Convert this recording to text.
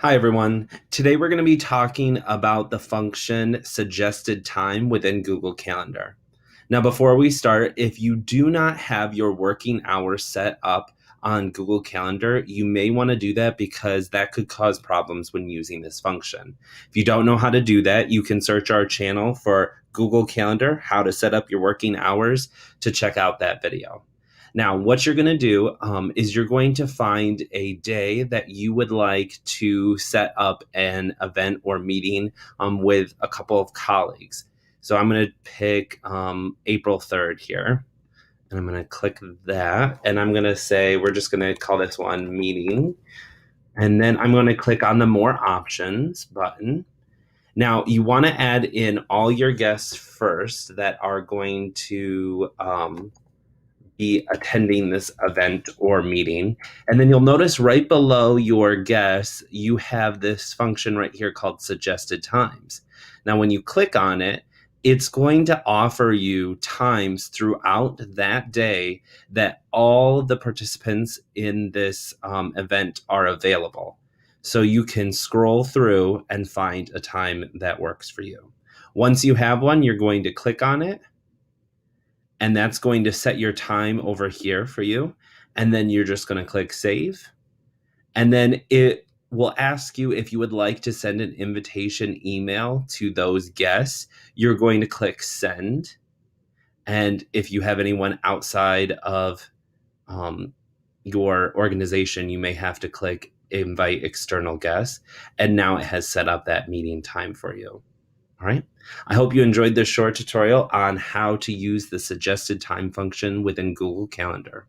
Hi, everyone. Today we're going to be talking about the function suggested time within Google Calendar. Now, before we start, if you do not have your working hours set up on Google Calendar, you may want to do that because that could cause problems when using this function. If you don't know how to do that, you can search our channel for Google Calendar, how to set up your working hours to check out that video. Now, what you're going to do is you're going to find a day that you would like to set up an event or meeting with a couple of colleagues. So I'm going to pick April 3rd here. And I'm going to click that. And I'm going to say, we're just going to call this one meeting. And then I'm going to click on the more options button. Now, you want to add in all your guests first that are going to be attending this event or meeting. And then you'll notice right below your guests, you have this function right here called suggested times. Now, when you click on it, it's going to offer you times throughout that day that all the participants in this event are available. So you can scroll through and find a time that works for you. Once you have one, you're going to click on it, and that's going to set your time over here for you. And then you're just going to click save. And then it will ask you if you would like to send an invitation email to those guests. You're going to click send. And if you have anyone outside of your organization, you may have to click invite external guests. And now it has set up that meeting time for you. All right. I hope you enjoyed this short tutorial on how to use the suggested time function within Google Calendar.